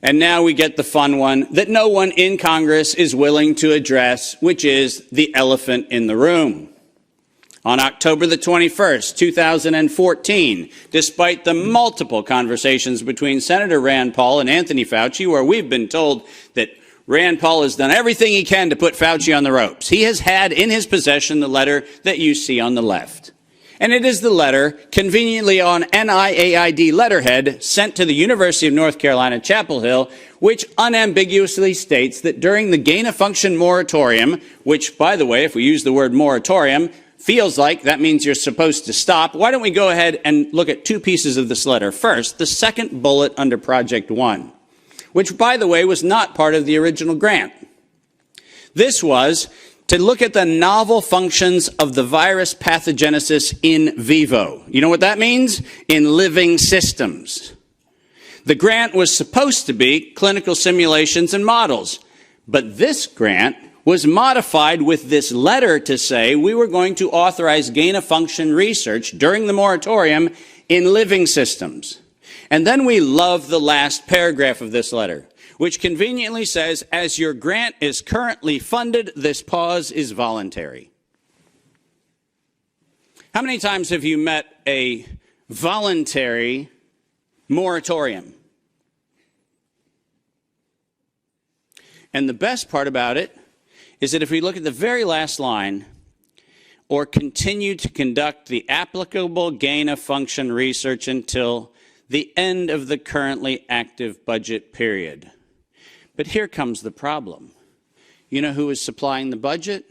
And now we get the fun one that no one in Congress is willing to address, which is the elephant in the room. On October the 21st, 2014, despite the multiple conversations between Senator Rand Paul and Anthony Fauci, where we've been told that Rand Paul has done everything he can to put Fauci on the ropes, he has had in his possession the letter that you see on the left. And it is the letter, conveniently on NIAID letterhead, sent to the University of North Carolina, Chapel Hill, which unambiguously states that during the gain-of-function moratorium, which, by the way, if we use the word moratorium, feels like that means you're supposed to stop. Why don't we go ahead and look at two pieces of this letter? First, the second bullet under Project One, which, by the way, was not part of the original grant. This was to look at the novel functions of the virus pathogenesis in vivo. You know what that means? In living systems. The grant was supposed to be clinical simulations and models, but this grant was modified with this letter to say we were going to authorize gain-of-function research during the moratorium in living systems. And then we love the last paragraph of this letter, which conveniently says, as your grant is currently funded, this pause is voluntary. How many times have you met a voluntary moratorium? And the best part about it is that if we look at the very last line, or continue to conduct the applicable gain-of-function research until the end of the currently active budget period. But here comes the problem. You know who is supplying the budget?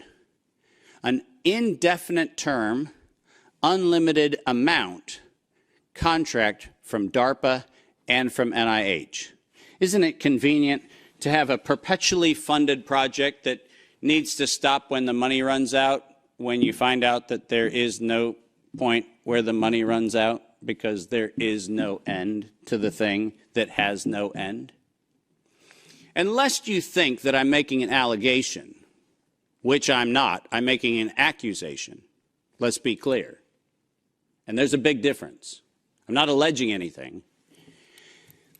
An indefinite term, unlimited amount contract from DARPA and from NIH. Isn't it convenient to have a perpetually funded project that needs to stop when the money runs out, when you find out that there is no point where the money runs out because there is no end to the thing that has no end? And lest you think that I'm making an allegation, which I'm not, I'm making an accusation. Let's be clear. And there's a big difference. I'm not alleging anything.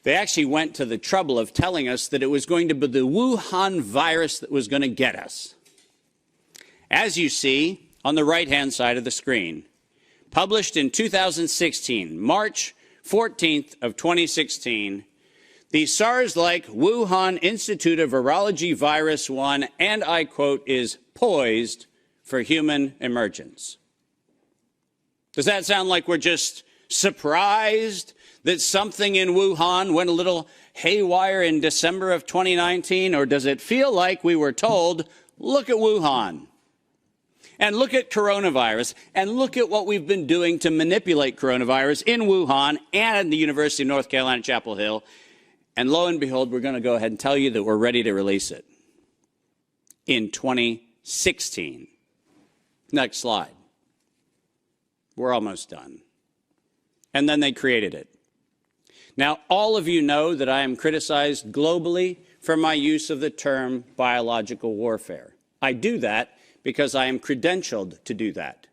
They actually went to the trouble of telling us that it was going to be the Wuhan virus that was going to get us. As you see on the right-hand side of the screen, published in 2016, March 14th of 2016, the SARS-like Wuhan Institute of Virology Virus 1, and I quote, is poised for human emergence. Does that sound like we're just surprised that something in Wuhan went a little haywire in December of 2019? Or does it feel like we were told, look at Wuhan, and look at coronavirus, and look at what we've been doing to manipulate coronavirus in Wuhan and the University of North Carolina, Chapel Hill, and lo and behold, we're going to go ahead and tell you that we're ready to release it in 2016. Next slide. We're almost done. And then they created it. Now, all of you know that I am criticized globally for my use of the term biological warfare. I do that because I am credentialed to do that.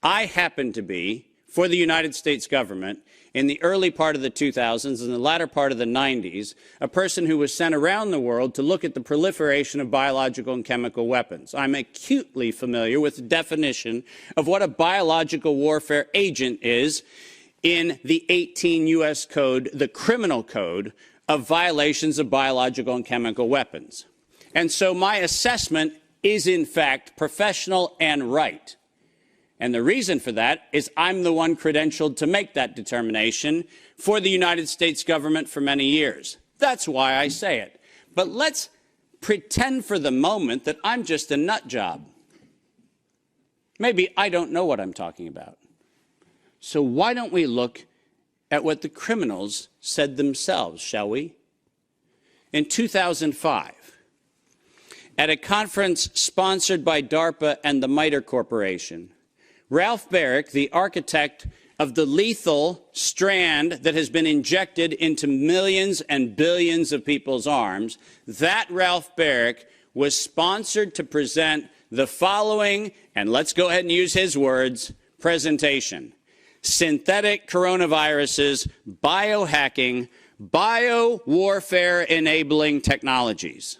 I happen to be, for the United States government, in the early part of the 2000s and the latter part of the 90s, a person who was sent around the world to look at the proliferation of biological and chemical weapons. I'm acutely familiar with the definition of what a biological warfare agent is in the 18 U.S. Code, the criminal code of violations of biological and chemical weapons. And so my assessment is, in fact, professional and right. And the reason for that is I'm the one credentialed to make that determination for the United States government for many years. That's why I say it. But let's pretend for the moment that I'm just a nut job. Maybe I don't know what I'm talking about. So why don't we look at what the criminals said themselves, shall we? In 2005, at a conference sponsored by DARPA and the MITRE Corporation, Ralph Baric, the architect of the lethal strand that has been injected into millions and billions of people's arms, that Ralph Baric was sponsored to present the following, and let's go ahead and use his words, presentation: synthetic coronaviruses, biohacking, Biowarfare enabling technologies.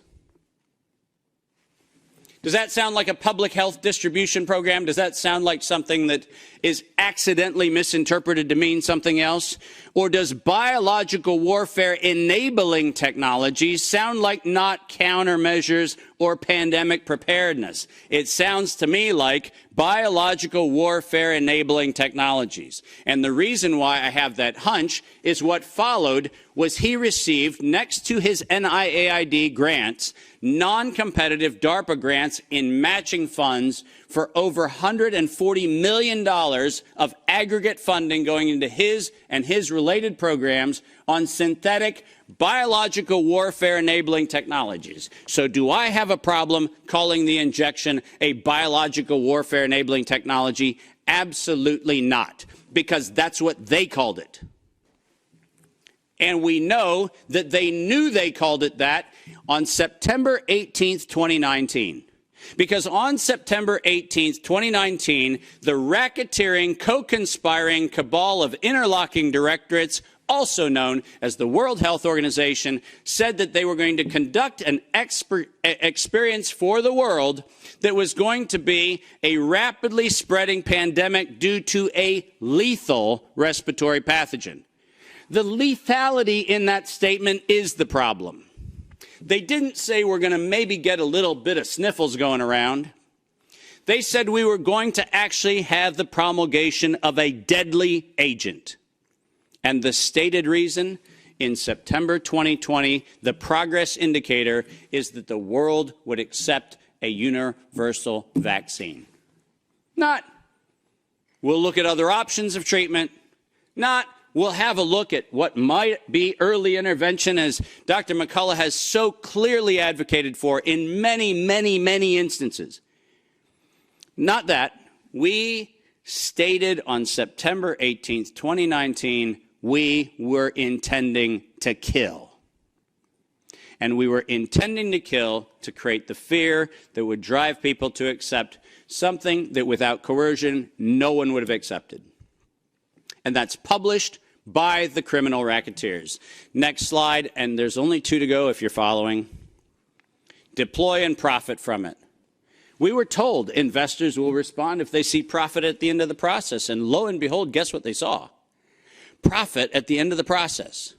Does that sound like a public health distribution program? Does that sound like something that is accidentally misinterpreted to mean something else? Or does biological warfare enabling technologies sound like not countermeasures or pandemic preparedness? It sounds to me like biological warfare enabling technologies. And the reason why I have that hunch is what followed was he received, next to his NIAID grants, non-competitive DARPA grants in matching funds for over $140 million of aggregate funding going into his and his related programs on synthetic biological warfare enabling technologies. So do I have a problem calling the injection a biological warfare enabling technology? Absolutely not, because that's what they called it. And we know that they knew they called it that on September 18th, 2019. Because on September 18th, 2019, the racketeering, co-conspiring cabal of interlocking directorates, also known as the World Health Organization, said that they were going to conduct an experience for the world that was going to be a rapidly spreading pandemic due to a lethal respiratory pathogen. The lethality in that statement is the problem. They didn't say we're going to maybe get a little bit of sniffles going around. They said we were going to actually have the promulgation of a deadly agent. And the stated reason, in September 2020, the progress indicator is that the world would accept a universal vaccine. Not, we'll look at other options of treatment. Not, we'll have a look at what might be early intervention, as Dr. McCullough has so clearly advocated for in many, many, many instances. Not that. We stated on September 18th, 2019, we were intending to kill. And we were intending to kill to create the fear that would drive people to accept something that without coercion, no one would have accepted. And that's published by the criminal racketeers. Next slide, and there's only 2 to go if you're following. Deploy and profit from it. We were told investors will respond if they see profit at the end of the process, and lo and behold, guess what they saw? Profit at the end of the process.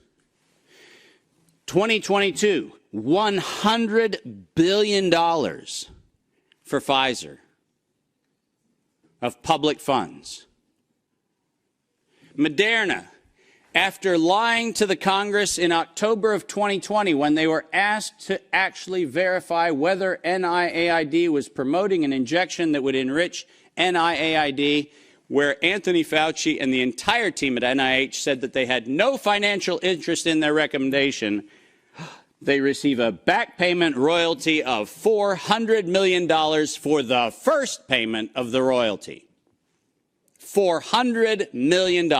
2022, $100 billion for Pfizer of public funds. Moderna, after lying to the Congress in October of 2020 when they were asked to actually verify whether NIAID was promoting an injection that would enrich NIAID, where Anthony Fauci and the entire team at NIH said that they had no financial interest in their recommendation, they receive a back payment royalty of $400 million for the first payment of the royalty. $400 million.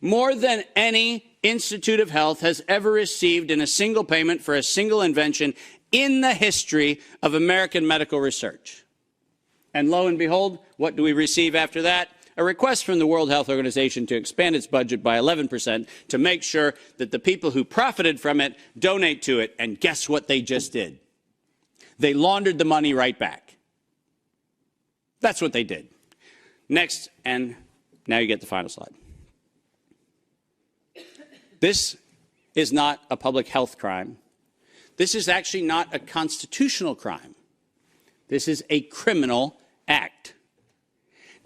More than any Institute of Health has ever received in a single payment for a single invention in the history of American medical research. And lo and behold, what do we receive after that? A request from the World Health Organization to expand its budget by 11% to make sure that the people who profited from it donate to it. And guess what they just did? They laundered the money right back. That's what they did. Next, and now you get the final slide. This is not a public health crime. This is actually not a constitutional crime. This is a criminal act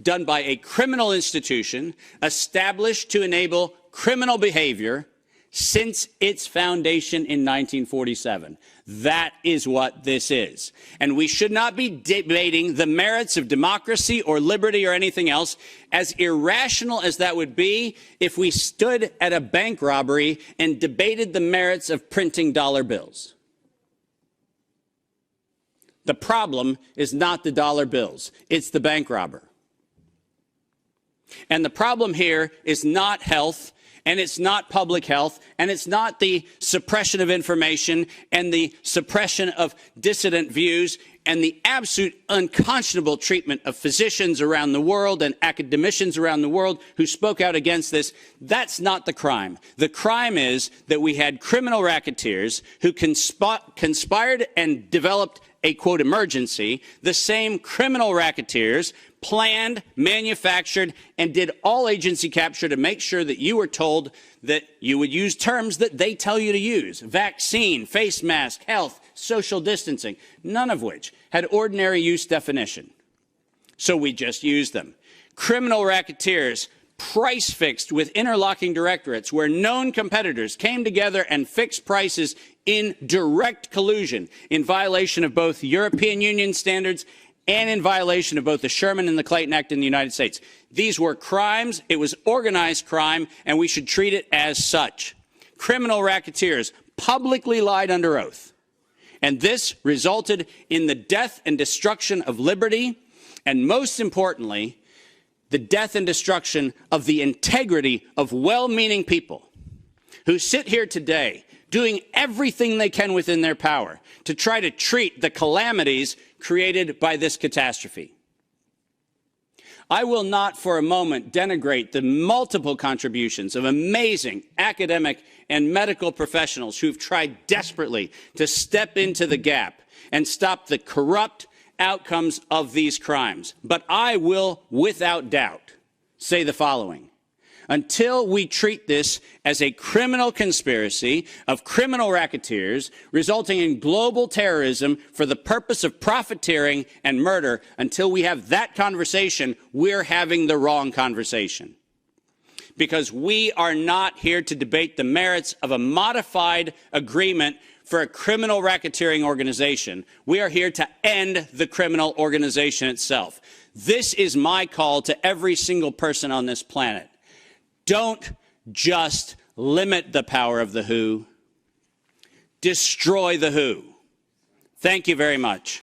done by a criminal institution established to enable criminal behavior since its foundation in 1947. That is what this is. And we should not be debating the merits of democracy or liberty or anything else, as irrational as that would be if we stood at a bank robbery and debated the merits of printing dollar bills. The problem is not the dollar bills, it's the bank robber. And the problem here is not health, and it's not public health, and it's not the suppression of information and the suppression of dissident views and the absolute unconscionable treatment of physicians around the world and academicians around the world who spoke out against this, that's not the crime. The crime is that we had criminal racketeers who conspired and developed a, quote, emergency. The same criminal racketeers planned, manufactured, and did all agency capture to make sure that you were told that you would use terms that they tell you to use. Vaccine, face mask, health, social distancing, none of which had ordinary use definition. So we just used them. Criminal racketeers price fixed with interlocking directorates where known competitors came together and fixed prices in direct collusion in violation of both European Union standards and in violation of both the Sherman and the Clayton Act in the United States. These were crimes. It was organized crime, and we should treat it as such. Criminal racketeers publicly lied under oath, and this resulted in the death and destruction of liberty, and most importantly, the death and destruction of the integrity of well-meaning people who sit here today doing everything they can within their power to try to treat the calamities created by this catastrophe. I will not for a moment denigrate the multiple contributions of amazing academic and medical professionals who've tried desperately to step into the gap and stop the corrupt outcomes of these crimes. But I will, without doubt, say the following. Until we treat this as a criminal conspiracy of criminal racketeers resulting in global terrorism for the purpose of profiteering and murder, until we have that conversation, we're having the wrong conversation. Because we are not here to debate the merits of a modified agreement for a criminal racketeering organization. We are here to end the criminal organization itself. This is my call to every single person on this planet. Don't just limit the power of the WHO. Destroy the WHO. Thank you very much.